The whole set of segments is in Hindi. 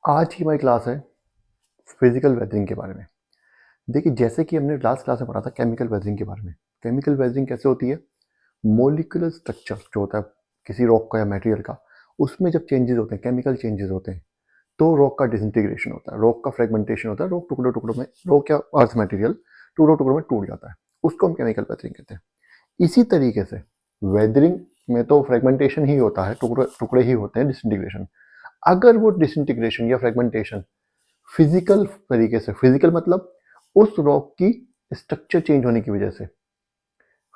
आज की हमारी क्लास है फिजिकल वेदरिंग के बारे में। देखिए, जैसे कि हमने लास्ट क्लास में पढ़ा था केमिकल वेदरिंग के बारे में। केमिकल वेदरिंग कैसे होती है? मोलिकुलर स्ट्रक्चर जो होता है किसी रॉक का या मटेरियल का, उसमें जब चेंजेस होते हैं, केमिकल चेंजेस होते हैं, तो रॉक का डिसइंटीग्रेशन होता है, रॉक का फ्रेगमेंटेशन होता है, रॉक टुकड़ों टुकड़ों में, रॉक या अर्थ मटेरियल टुकड़ों टुकड़ों में टूट जाता है। उसको हम केमिकल वेदरिंग कहते हैं। इसी तरीके से वेदरिंग में तो फ्रेगमेंटेशन ही होता है, टुकड़े टुकड़े ही होते हैं, डिसइंटीग्रेशन। अगर वो डिसइंटीग्रेशन या फ्रेगमेंटेशन फिजिकल तरीके से, फिजिकल मतलब उस रॉक की स्ट्रक्चर चेंज होने की वजह से,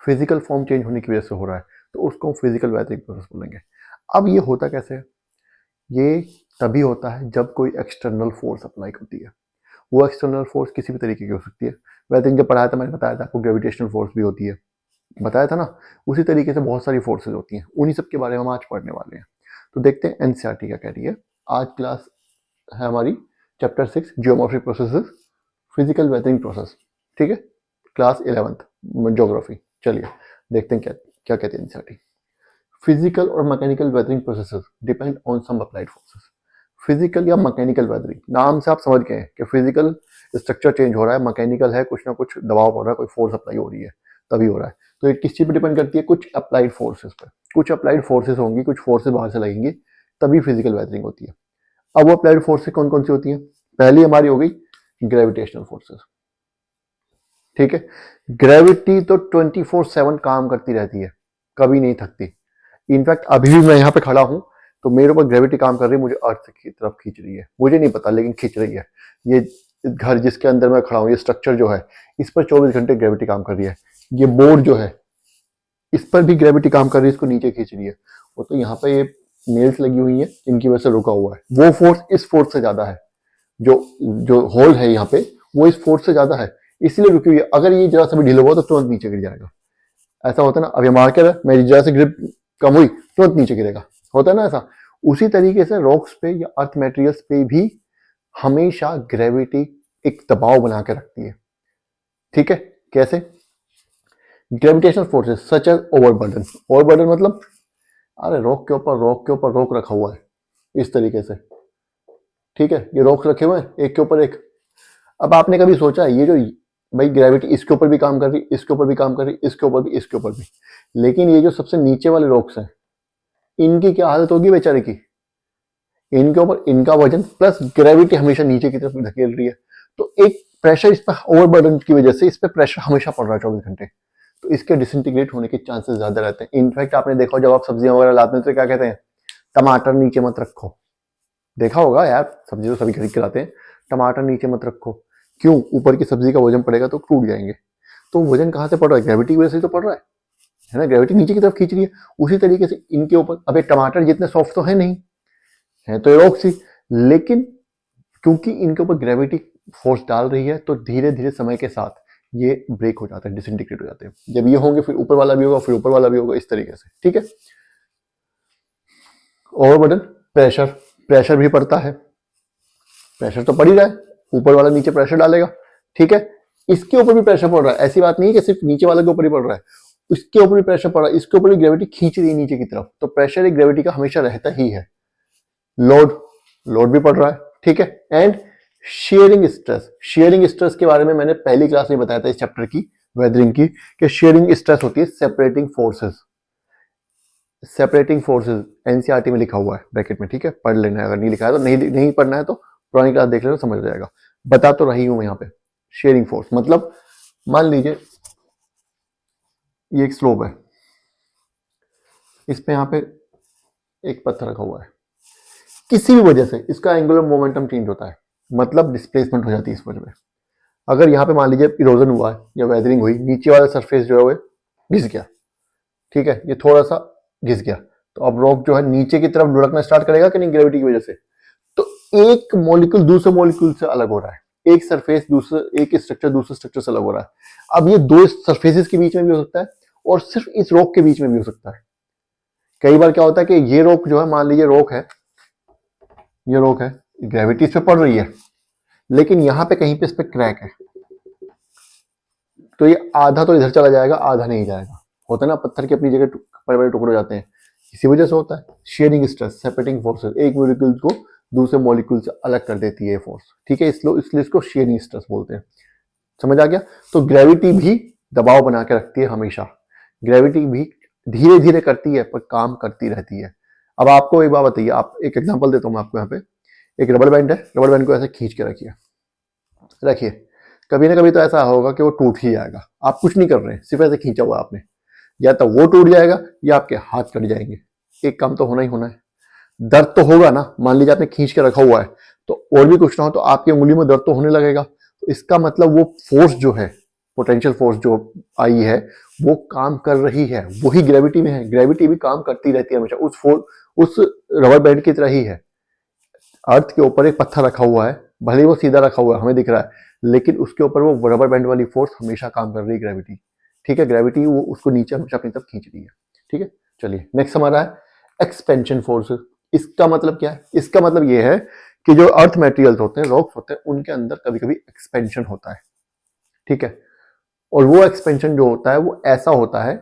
फिजिकल फॉर्म चेंज होने की वजह से हो रहा है, तो उसको हम फिजिकल वेदरिंग प्रोसेस बोलेंगे। अब ये होता कैसे है? ये तभी होता है जब कोई एक्सटर्नल फोर्स अप्लाई होती है। वो एक्सटर्नल फोर्स किसी भी तरीके की हो सकती है। वेदरिंग जब पढ़ाया था मैंने बताया था आपको, ग्रेविटेशनल फोर्स भी होती है, बताया था ना। उसी तरीके से बहुत सारी फोर्सेज होती हैं, उन्हीं सब के बारे में हम आज पढ़ने वाले हैं। तो देखते हैं एनसीईआरटी क्या कह रही है। आज क्लास है हमारी chapter 6 geometric processes, physical weathering process. ठीक है, क्लास 11th ज्योग्राफी। चलिए देखते हैं क्या क्या कहते हैं एनसीईआरटी। फिजिकल और mechanical weathering processes depend on some applied forces. Physical या मैकेनिकल वेदरिंग, नाम से आप समझ गए हैं कि फिजिकल स्ट्रक्चर चेंज हो रहा है, मैकेनिकल है कुछ ना कुछ दबाव पड़ रहा है, कोई फोर्स अप्लाई हो रही है, तभी हो रहा है। तो ये किस चीज पर डिपेंड करती है? कुछ अप्लाइड फोर्सेस पर। कुछ अप्लाइड फोर्सेस होंगी, कुछ फोर्सेस बाहर से लगेंगी, तभी फिजिकल वेदरिंग होती है। अब वो अप्लाइड फोर्सेस कौन कौन सी होती है? पहली हमारी हो गई ग्रेविटेशनल फोर्सेस। ठीक है, ग्रेविटी तो 24/7 काम करती रहती है, कभी नहीं थकती। इनफैक्ट अभी भी मैं यहाँ पे खड़ा हूँ तो मेरे ऊपर ग्रेविटी काम कर रही है, मुझे अर्थ की तरफ खींच रही है, मुझे नहीं पता लेकिन खींच रही है। ये घर जिसके अंदर मैं खड़ा हूँ, ये स्ट्रक्चर जो है, इस पर 24 घंटे ग्रेविटी काम कर रही है। ये बोर्ड जो है, इस पर भी ग्रेविटी काम कर रही है, इसको नीचे खींच रही है। वो तो यहाँ पे ये नेल्स लगी हुई है, इनकी वजह से रुका हुआ है। वो फोर्स इस फोर्स से ज्यादा है, जो जो होल है यहाँ पे, वो इस फोर्स से ज्यादा है, इसलिए रुकी हुई है। अगर ये जरा सा भी ढीला हुआ तो तुरंत नीचे गिर जाएगा। ऐसा होता है ना, अब ये मार्कर है, मेरी जरा से ग्रिप कम हुई तुरंत नीचे गिरेगा, होता है ना ऐसा। उसी तरीके से रॉक्स पे या अर्थ मटेरियल्स पे भी हमेशा ग्रेविटी एक दबाव बना के रखती है। ठीक है, कैसे? Gravitational forces such as overburden. Overburden मतलब, अरे रॉक के ऊपर रॉक रखा हुआ है इस तरीके से। ठीक है, ये रॉक्स रखे हुए हैं एक के ऊपर एक। अब आपने कभी सोचा है ये जो भाई ग्रेविटी इसके ऊपर भी काम कर रही, इसके ऊपर भी काम कर रही, इसके ऊपर भी, इसके ऊपर भी, लेकिन ये जो सबसे नीचे वाले रॉक्स हैं, इनकी क्या हालत होगी बेचारे की? इनके ऊपर इनका वजन प्लस ग्रेविटी हमेशा नीचे की तरफ धकेल रही है, तो एक प्रेशर इस पर ओवरबर्डन की वजह से इस पर प्रेशर हमेशा पड़ रहा है 24 घंटे, तो इसके डिसइंटीग्रेट होने के चांसेस ज्यादा रहते हैं। इनफैक्ट आपने देखा हो, जब आप सब्जियां वगैरह लाते हैं तो क्या कहते हैं? टमाटर नीचे मत रखो। देखा होगा यार, सब्जी तो सभी खरीद के लाते हैं, टमाटर नीचे मत रखो। क्यों? ऊपर की सब्जी का वजन पड़ेगा तो टूट जाएंगे। तो वजन कहाँ से पड़ रहा है? ग्रेविटी की वजह से तो पड़ रहा है ना, ग्रेविटी नीचे की तरफ खींच रही है। उसी तरीके से इनके ऊपर, अब ये टमाटर जितने सॉफ्ट तो है नहीं, है तो रॉक सी, लेकिन क्योंकि इनके ऊपर ग्रेविटी फोर्स डाल रही है, तो धीरे धीरे समय के साथ ये ब्रेक हो जाते हैं, डिसइंटीग्रेट हो जाते हैं। जब ये होंगे फिर ऊपर वाला भी होगा, फिर ऊपर वाला भी होगा, इस तरीके से। ठीक है, ओवरबर्डन, प्रेशर, प्रेशर भी पड़ता है, प्रेशर तो पड़ ही रहा है, ऊपर वाला नीचे प्रेशर डालेगा। ठीक है, इसके ऊपर भी प्रेशर पड़ रहा है, ऐसी बात नहीं है कि सिर्फ नीचे वाले के ऊपर ही पड़ रहा है, इसके ऊपर भी प्रेशर पड़ रहा है, इसके ऊपर भी ग्रेविटी खींच रही है नीचे की तरफ, तो प्रेशर एक ग्रेविटी का हमेशा रहता ही है। लोड, लोड भी पड़ रहा है। ठीक है, and sharing stress, sharing stress के बारे में मैंने पहली क्लास में बताया था इस चैप्टर की, वेदरिंग की, कि शेयरिंग स्ट्रेस होती है separating forces. Separating forces NCERT में लिखा हुआ है ब्रैकेट में, ठीक है, पढ़ लेना है, अगर नहीं लिखा है तो नहीं पढ़ना है तो पुरानी क्लास देख लेना, समझ जाएगा। बता तो रही हूं मैं यहाँ पे। शेयरिंग फोर्स मतलब, मान लीजिए ये एक स्लोप है, इस पे यहाँ पे एक पत्थर रखा हुआ है, किसी भी वजह से इसका एंगुलर मोमेंटम चेंज होता है, मतलब डिस्प्लेसमेंट हो जाती है इस वजह में। अगर यहाँ पे मान लीजिए इरोजन हुआ है या वेदरिंग हुई, नीचे वाला सरफेस जो है वो घिस गया, ठीक है, ये थोड़ा सा घिस गया, तो अब रॉक जो है नीचे की तरफ लुढ़कना स्टार्ट करेगा कि नहीं, ग्रेविटी की वजह से। तो एक मॉलिक्यूल दूसरे मॉलिक्यूल से अलग हो रहा है, एक सरफेस दूसरे, एक स्ट्रक्चर दूसरे स्ट्रक्चर से अलग हो रहा है। अब ये दो सरफेसेस के बीच में भी हो सकता है और सिर्फ इस रॉक के बीच में भी हो सकता है। कई बार क्या होता है कि ये रॉक जो है, मान लीजिए रॉक है, ये रॉक है, ग्रेविटी इस पे पड़ रही है, लेकिन यहां पे कहीं पे इस पे क्रैक है, तो ये आधा तो इधर चला जाएगा, आधा नहीं जाएगा। होता है ना, पत्थर की अपनी जगह बड़े बड़े टुकड़े हो जाते हैं, इसी वजह से होता है शेयरिंग स्ट्रेस, सेपरेटिंग फोर्सेस, एक मॉलिक्यूल को दूसरे मॉलिक्यूल से अलग कर देती है ये फोर्स, ठीक है, इसलिए इसको शेयरिंग स्ट्रेस बोलते हैं। समझ आ गया? तो ग्रेविटी भी दबाव बना के रखती है हमेशा, ग्रेविटी भी धीरे धीरे करती है पर काम करती रहती है। अब आपको एक बात बताइए, आप एक एग्जांपल देता हूँ मैं आपको। यहाँ पे एक रबर बैंड है, रबर बैंड को ऐसे खींच के रखिए, कभी ना कभी तो ऐसा होगा कि वो टूट ही जाएगा। आप कुछ नहीं कर रहे हैं, सिर्फ ऐसे खींचा हुआ आपने, या तो वो टूट जाएगा या आपके हाथ कट जाएंगे। एक काम तो होना ही होना है। दर्द तो होगा ना, मान लीजिए आपने खींच के रखा हुआ है तो और भी कुछ ना हो तो आपकी उंगली में दर्द तो होने लगेगा। तो इसका मतलब वो फोर्स जो है, पोटेंशियल फोर्स जो आई है वो काम कर रही है, वही ग्रेविटी में है। ग्रेविटी भी काम करती रहती है हमेशा, उस रबर बैंड की तरह ही है। अर्थ के ऊपर एक पत्थर रखा हुआ है, भले ही वो सीधा रखा हुआ है हमें दिख रहा है, लेकिन उसके ऊपर वो रबर बैंड वाली फोर्स हमेशा काम कर रही है, ग्रेविटी। ठीक है, ग्रेविटी वो उसको नीचे हमेशा अपनी तरफ खींच रही है। ठीक है, चलिए नेक्स्ट हमारा है एक्सपेंशन फोर्स। इसका मतलब क्या है? इसका मतलब ये है कि जो अर्थ मटेरियल्स होते हैं, रॉक्स होते हैं, उनके अंदर कभी कभी एक्सपेंशन होता है। ठीक है, और वो एक्सपेंशन जो होता है वो ऐसा होता है,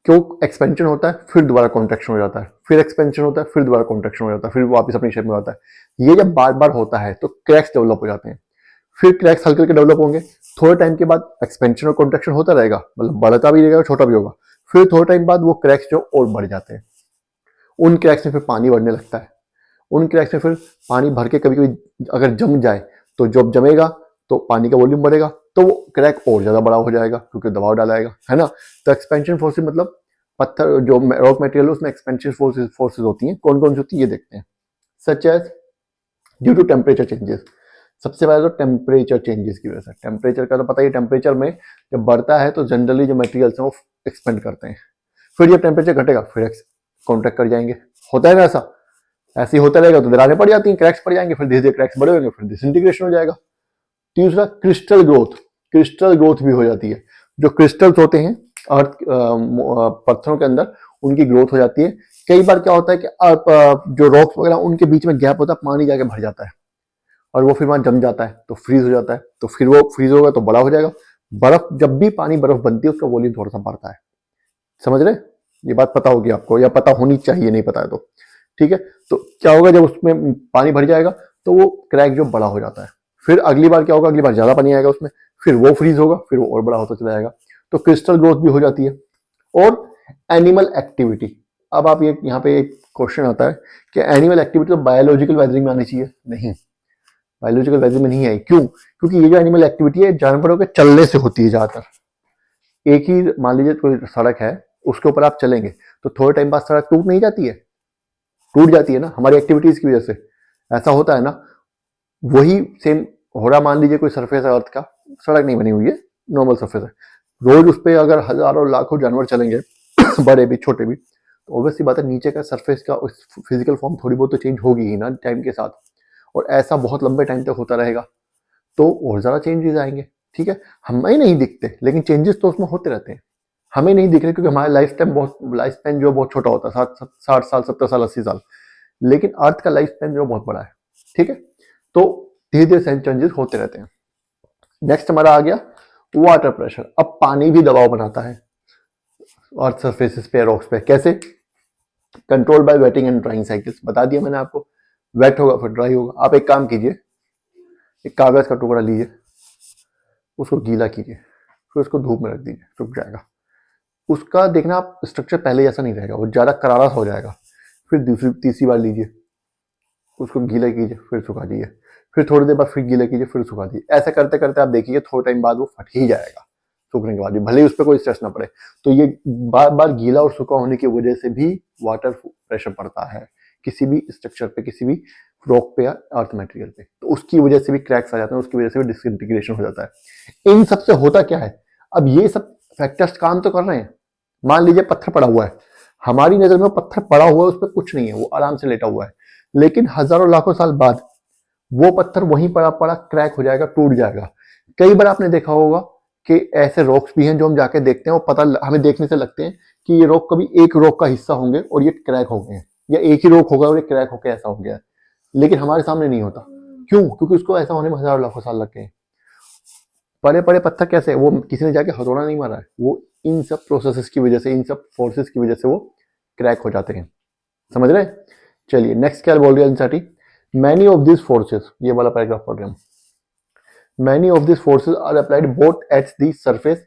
क्यों एक्सपेंशन होता है फिर दोबारा कॉन्ट्रैक्शन हो जाता है, फिर एक्सपेंशन होता है फिर दोबारा कॉन्ट्रैक्शन हो जाता है, फिर वापस अपनी शेप में आता है। ये जब बार बार होता है तो क्रैक्स डेवलप हो जाते हैं। फिर क्रैक्स हल्के हल्के डेवलप होंगे, थोड़े टाइम के बाद एक्सपेंशन और कॉन्ट्रैक्शन होता रहेगा, मतलब बढ़ता भी रहेगा और छोटा भी होगा। फिर थोड़े टाइम बाद वो क्रैक्स जो और बढ़ जाते हैं, उन क्रैक्स में फिर पानी बढ़ने लगता है। उन क्रैक्स में फिर पानी भर के कभी कभी अगर जम जाए तो जब जमेगा तो पानी का वॉल्यूम बढ़ेगा तो वो क्रैक और ज्यादा बड़ा हो जाएगा क्योंकि दबाव डालाएगा, है ना। तो एक्सपेंशन फोर्सेस मतलब पत्थर जो रॉक मटेरियल है उसमें एक्सपेंशन फोर्सेस होती हैं। कौन कौन सी होती है ये देखते हैं। Such as due to temperature changes. सबसे पहले तो टेम्परेचर चेंजेस की वजह से। टेम्परेचर का तो पता ही, टेम्परेचर में जब बढ़ता है तो जनरली जो मटेरियल्स हैं वो एक्सपेंड करते हैं। फिर जब टेम्परेचर घटेगा फिर कॉन्ट्रैक्ट कर जाएंगे। होता है ना ऐसा? ऐसे ही होता रहेगा तो दरारें पड़ जाती हैं, क्रैक्स पड़ जाएंगे, फिर धीरे धीरे क्रैक्स बड़े होंगे, फिर डिसइंटीग्रेशन हो जाएगा। तीसरा क्रिस्टल ग्रोथ। क्रिस्टल ग्रोथ भी हो जाती है। जो क्रिस्टल्स होते हैं अर्थ पत्थरों के अंदर, उनकी ग्रोथ हो जाती है। कई बार क्या होता है कि जो रॉक्स वगैरह उनके बीच में गैप होता है, पानी जाके भर जाता है और वो फिर वहां जम जाता है तो फ्रीज हो जाता है। तो फिर वो फ्रीज होगा तो बड़ा हो जाएगा। बर्फ, जब भी पानी बर्फ बनती है उसका वॉल्यूम थोड़ा सा बढ़ता है। समझ रहे? ये बात पता होगी आपको, या पता होनी चाहिए, नहीं पता है तो। ठीक है, तो क्या होगा जब उसमें पानी भर जाएगा तो वो क्रैक जो बड़ा हो जाता है। फिर अगली बार क्या होगा, अगली बार ज्यादा पानी आएगा उसमें, फिर वो फ्रीज होगा, फिर वो और बड़ा होता चला जाएगा। तो क्रिस्टल ग्रोथ भी हो जाती है। और एनिमल एक्टिविटी। अब आप ये यहाँ पे एक क्वेश्चन आता है कि एनिमल एक्टिविटी तो बायोलॉजिकल वेदरिंग में आनी चाहिए। नहीं, बायोलॉजिकल वेदरिंग में नहीं आई। क्यों? क्योंकि ये जो एनिमल एक्टिविटी है जानवरों के चलने से होती है ज्यादातर। एक ही मान लीजिए कोई सड़क है, उसके ऊपर आप चलेंगे तो थोड़े टाइम बाद सड़क टूट नहीं जाती है? टूट जाती है ना हमारी एक्टिविटीज की वजह से। ऐसा होता है ना। वही सेम हो रहा, मान लीजिए कोई सरफेस है अर्थ का, सड़क नहीं बनी हुई है, नॉर्मल सरफेस है। रोज उस पर अगर हजारों लाखों जानवर चलेंगे बड़े भी छोटे भी, तो ऑब्वियसली बात है नीचे का सरफेस का फिजिकल फॉर्म थोड़ी बहुत तो चेंज होगी ही ना टाइम के साथ। और ऐसा बहुत लंबे टाइम तक होता रहेगा तो और ज्यादा चेंजेस आएंगे। ठीक है, हमें नहीं दिखते लेकिन चेंजेस तो उसमें होते रहते हैं। हमें नहीं दिख रहे क्योंकि हमारा लाइफ स्पैन जो बहुत छोटा होता है, 60 साल 70 साल 80 साल। लेकिन अर्थ का लाइफ स्पैन जो बहुत बड़ा है। ठीक है, तो धीरे धीरे चेंजेस होते रहते हैं। नेक्स्ट हमारा आ गया वाटर प्रेशर। अब पानी भी दबाव बनाता है अर्थ सरफेसेस पे, रॉक्स पे। कैसे? Control by waiting and drawing cycles, बता दिया मैंने आपको। वेट होगा फिर ड्राई होगा। आप एक काम कीजिए, एक कागज का टुकड़ा लीजिए, उसको गीला कीजिए, फिर उसको धूप में रख दीजिए, सूख जाएगा। उसका देखना आप स्ट्रक्चर पहले जैसा नहीं रहेगा, वो ज्यादा करारा हो जाएगा। फिर दूसरी तीसरी बार लीजिए, उसको गीला कीजिए, फिर सुखा दीजिए, फिर थोड़ी देर बाद फिर गीला कीजिए, फिर सुखा दीजिए। ऐसा करते करते आप देखिए थोड़े टाइम बाद वो फट ही जाएगा सूखने के बाद भी, भले ही उस पर कोई स्ट्रेस ना पड़े। तो ये बार बार गीला और सूखा होने की वजह से भी वाटर प्रेशर पड़ता है किसी भी स्ट्रक्चर पे, किसी भी रॉक पे या अर्थ मटेरियल पे। तो उसकी वजह से भी क्रैक्स आ जाते हैं, उसकी वजह से भी डिसइंटीग्रेशन हो जाता है। इन सबसे होता क्या है? अब ये सब फैक्टर्स काम तो कर रहे हैं। मान लीजिए पत्थर पड़ा हुआ है, हमारी नजर में पत्थर पड़ा हुआ है, उस पर कुछ नहीं है, वो आराम से लेटा हुआ है। लेकिन हजारों लाखों साल बाद वो पत्थर वहीं पड़ा पड़ा क्रैक हो जाएगा, टूट जाएगा। कई बार आपने देखा होगा कि ऐसे रॉक्स भी हैं जो हम जाके देखते हैं और पता हमें देखने से लगते हैं कि ये रॉक कभी एक रॉक का हिस्सा होंगे और ये क्रैक हो गए हैं, या एक ही रॉक होगा और ये क्रैक होकर ऐसा हो गया है। लेकिन हमारे सामने नहीं होता। क्यों? क्योंकि उसको ऐसा होने में हजारों लाखों साल लग गए हैं। बड़े बड़े पत्थर कैसे, वो किसी ने जाके हथौड़ा नहीं मारा है, वो इन सब प्रोसेसेस की वजह से, इन सब फोर्सेस की वजह से वो क्रैक हो जाते हैं। समझ रहे? चलिए नेक्स्ट क्या बोल रही है NCERT. Many of this forces, ये वाला पैराग्राफ पढ़ रहे हैं, many of this forces are applied both at the surface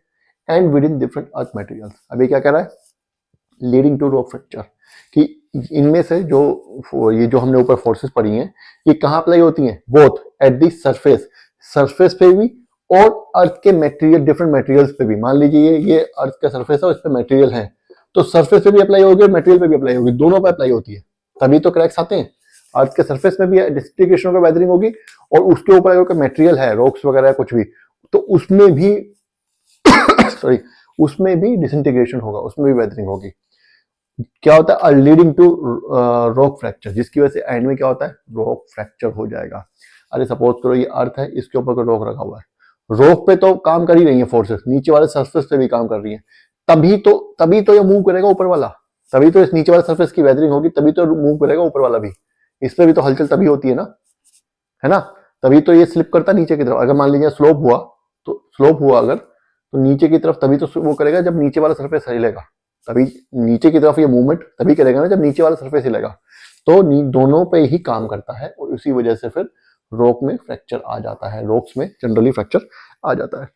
and within different earth materials. अभी क्या कह रहा है, लीडिंग टू रॉक फ्रैक्चर, कि इनमें से जो ये जो हमने ऊपर फोर्सेस पढ़ी हैं ये कहाँ अप्लाई होती हैं, both at the surface, surface पे भी और अर्थ के मटेरियल, डिफरेंट मटेरियल्स पे भी। मान लीजिए ये अर्थ का सरफेस है और इस पे मटेरियल है, तो सरफेस पे भी अप्लाई होगी और मटेरियल पे भी अप्लाई होगी, दोनों पे अप्लाई होती है, तभी तो क्रैक्स आते हैं। अर्थ के सरफेस में भी डिसइंटीग्रेशन का वेदरिंग होगी और उसके ऊपर अगर मटेरियल है, रॉक्स वगैरह कुछ भी, तो उसमें भी सॉरी उसमें भी डिसइंटीग्रेशन होगा, उसमें भी वेदरिंग होगी। क्या होता है, लीडिंग टू रॉक फ्रैक्चर, जिसकी वजह से एंड में क्या होता है, रॉक फ्रैक्चर हो जाएगा। अरे सपोज करो ये अर्थ है, इसके ऊपर कोई रॉक रखा हुआ है, रॉक पे तो काम कर ही रही है फोर्सेस, नीचे वाले सरफेस पे भी काम कर रही है, तभी तो ये मूव करेगा ऊपर वाला, तभी तो इस नीचे वाले सरफेस की वेदरिंग होगी, तभी तो मूव करेगा ऊपर वाला भी। इस पे भी तो हलचल तभी होती है ना, तभी तो ये स्लिप करता नीचे की तरफ। अगर मान लीजिए स्लोप हुआ अगर, तो नीचे की तरफ तभी तो वो करेगा जब नीचे वाला सरफेस हिलेगा, तभी नीचे की तरफ ये मूवमेंट तभी करेगा ना जब नीचे वाला सरफेस हिलेगा। तो दोनों पे ही काम करता है और उसी वजह से फिर रॉक में फ्रैक्चर आ जाता है, रॉक्स में जनरली फ्रैक्चर आ जाता है।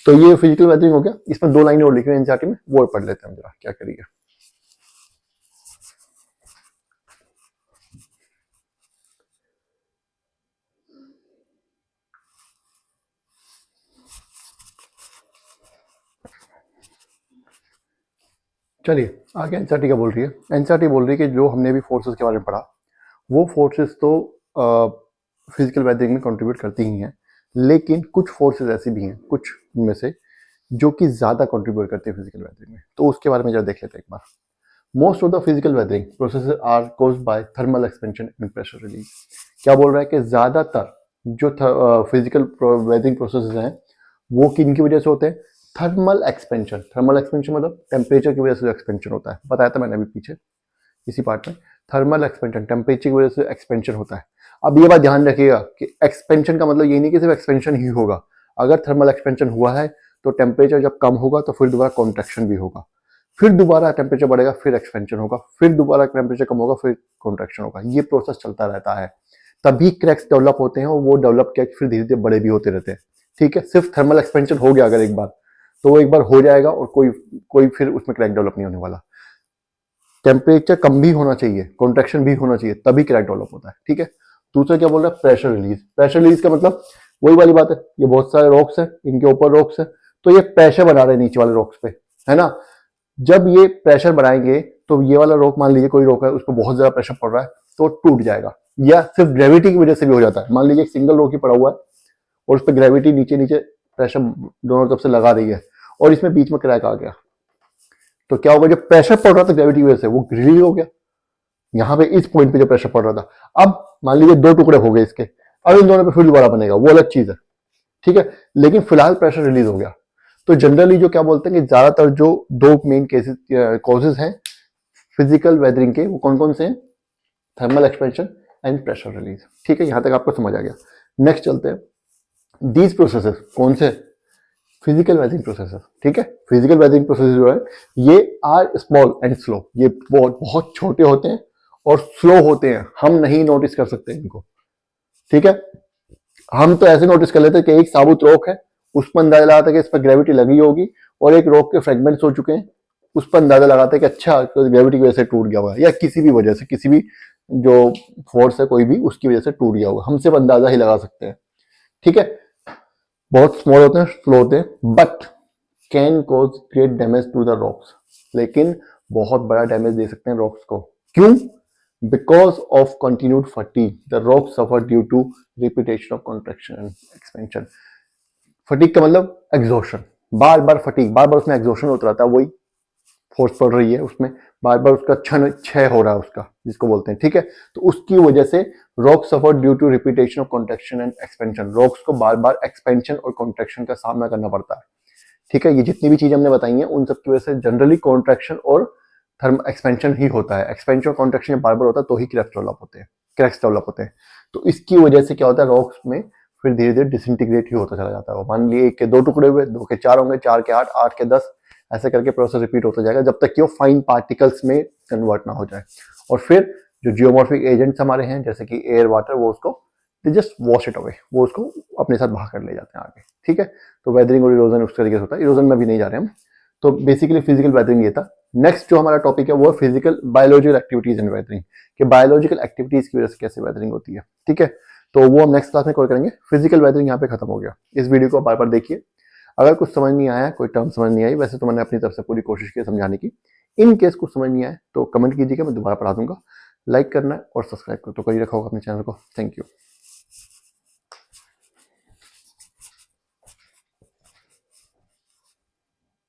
तो ये फिजिकल वेदरिंग हो गया। इसमें 2 लाइनें और लिखी हुई एनसीईआरटी में, वो पढ़ लेते हैं जरा, क्या करिए। चलिए आगे एनसीईआरटी क्या बोल रही है। एनसीईआरटी बोल रही है कि जो हमने भी फोर्सेस के बारे में पढ़ा, वो फोर्सेस तो फिजिकल वेदरिंग में कंट्रीब्यूट करती ही हैं, लेकिन कुछ फोर्सेस ऐसी भी हैं, कुछ उनमें से जो कि ज़्यादा कंट्रीब्यूट करते हैं फिजिकल वेदरिंग में। तो उसके बारे में जरा देख लेते हैं एक बार। Most of the physical weathering processes are caused by thermal expansion and pressure release. क्या बोल रहा है कि ज़्यादातर जो फिजिकल वेदरिंग प्रोसेसेस हैं वो किन की वजह से होते हैं, थर्मल एक्सपेंशन। थर्मल एक्सपेंशन मतलब टेम्परेचर की वजह से एक्सपेंशन होता है, बताया था मैंने अभी पीछे इसी पार्ट में। थर्मल एक्सपेंशन, टेम्परेचर की वजह से एक्सपेंशन होता है। अब ये बात ध्यान रखिएगा कि एक्सपेंशन का मतलब ये नहीं कि सिर्फ एक्सपेंशन ही होगा। अगर थर्मल एक्सपेंशन हुआ है तो टेम्परेचर जब कम होगा तो फिर दोबारा कॉन्ट्रैक्शन भी होगा, फिर दोबारा टेम्परेचर बढ़ेगा, फिर एक्सपेंशन होगा, फिर दोबारा टेम्परेचर कम होगा, फिर कॉन्ट्रैक्शन होगा। ये प्रोसेस चलता रहता है, तभी क्रैक्स डेवलप होते हैं और वो डेवलप क्रैक्स फिर धीरे धीरे बड़े भी होते रहते हैं। ठीक है, सिर्फ थर्मल एक्सपेंशन हो गया अगर एक बार, तो वो एक बार हो जाएगा और कोई फिर उसमें क्रैक डेवलप नहीं होने वाला। टेम्परेचर कम भी होना चाहिए, कॉन्ट्रैक्शन भी होना चाहिए, तभी क्रैक डेवलप होता है। ठीक है, दूसरा क्या बोल रहा है, प्रेशर रिलीज। प्रेशर रिलीज का मतलब वही वाली बात है, ये बहुत सारे रॉक्स हैं, इनके ऊपर रॉक्स है, तो ये प्रेशर बना रहे हैं नीचे वाले रॉक्स पे, है ना। जब ये प्रेशर बढ़ाएंगे तो ये वाला रॉक, मान लीजिए कोई रॉक है, उस पर बहुत ज्यादा प्रेशर पड़ रहा है तो टूट जाएगा, या सिर्फ ग्रेविटी की वजह से भी हो जाता है। मान लीजिए एक सिंगल रॉक ही पड़ा हुआ है और उस पर ग्रेविटी नीचे नीचे प्रेशर दोनों तरफ से लगा रही है और इसमें बीच में क्रैक आ गया, तो क्या होगा, जो प्रेशर पड़ रहा था ग्रेविटी की वजह से वो रिलीज हो गया, यहाँ पे इस पॉइंट पे जो प्रेशर पड़ रहा था। अब मान लीजिए 2 टुकड़े हो गए इसके, अब इन दोनों पे फिर दोबारा बनेगा, वो अलग चीज है। ठीक है, लेकिन फिलहाल प्रेशर रिलीज हो गया। तो जनरली जो क्या बोलते हैं कि ज्यादातर जो 2 मेन केसेस कॉजेज हैं फिजिकल वेदरिंग के, वो कौन कौन से हैं, thermal expansion and pressure release. ठीक है, यहां तक आपको समझ आ गया। नेक्स्ट चलते हैं, दीज प्रोसेसेस कौन से, फिजिकल वेदरिंग प्रोसेसेस। ठीक है, फिजिकल वेदरिंग प्रोसेस जो है ये आर स्मॉल एंड स्लो, ये बहुत बहुत छोटे होते हैं और स्लो होते हैं, हम नहीं नोटिस कर सकते इनको। ठीक है, हम तो ऐसे नोटिस कर लेते हैं कि एक साबुत रॉक है, उस पर अंदाजा लगाता है कि इस पर ग्रेविटी लगी होगी, और एक रॉक के फ्रेगमेंट्स हो चुके हैं, उस पर अंदाजा लगाता है कि अच्छा तो ग्रेविटी की वजह से टूट गया होगा, या किसी भी वजह से, किसी भी जो फोर्स है कोई भी, उसकी वजह से टूट गया होगा, हम सिर्फ अंदाजा ही लगा सकते हैं। ठीक है, बहुत स्मॉल होते हैं, स्लो होते हैं, but can cause great damage to the rocks, लेकिन बहुत बड़ा डैमेज दे सकते हैं रॉक्स को। क्यों, because of continued fatigue the rock suffer due to repetition of contraction and expansion. Fatigue का मतलब एग्जॉशन, बार बार फटीग, बार बार उसमें एग्जॉशन होता रहता है, वही फोर्स पड़ रही है उसमें, बार बार उसका क्षय हो रहा है उसका, जिसको बोलते हैं। ठीक है, तो उसकी वजह से rock suffer due to repetition of contraction and expansion, rocks को बार बार एक्सपेंशन और कॉन्ट्रैक्शन का सामना करना पड़ता है। ठीक है, ये जितनी भी चीजें हमने बताई हैं उन सब की वजह से जनरली कॉन्ट्रैक्शन और थर्म एक्सपेंशन ही होता है। एक्सपेंशन और कॉन्ट्रैक्शन जब बार बार होता है तो ही क्रैक्स डेवलप होते हैं। तो इसकी वजह से क्या होता है, रॉक्स में फिर धीरे धीरे डिसइंटीग्रेट ही होता चला जाता है। मान लिए 1 के 2 टुकड़े हुए, 2 के 4 होंगे, 4 के 8, 8 के 10, ऐसे करके प्रोसेस रिपीट होता जाएगा जब तक कि वो फाइन पार्टिकल्स में कन्वर्ट ना हो जाए, और फिर जो जियोमॉर्फिक एजेंट्स हमारे हैं जैसे कि एयर वाटर, वो उसको they just wash it away, वो उसको अपने साथ बहा कर ले जाते हैं आगे। ठीक है, तो वेदरिंग और इरोजन उस तरीके से होता है। इरोजन में भी नहीं जा रहे हम। तो बेसिकली फिजिकल वेदरिंग ये था। नेक्स्ट जो हमारा टॉपिक है वो है physical biological activities and weathering, कि बायोलॉजिकल एक्टिविटीज की वजह से कैसे वेदरिंग होती है। ठीक है, तो वो हम नेक्स्ट क्लास में कवर करेंगे। फिजिकल वेदरिंग यहाँ पे खत्म हो गया। इस वीडियो को बार बार देखिए। अगर कुछ समझ नहीं आया, कोई टर्म समझ नहीं आई, वैसे तो मैंने अपनी तरफ से पूरी कोशिश की समझाने की। इन केस कुछ समझ नहीं आए तो कमेंट कीजिएगा, मैं दोबारा पढ़ा दूंगा। लाइक करना है और सब्सक्राइब तो कर ही रखा होगा अपने चैनल को। Thank you.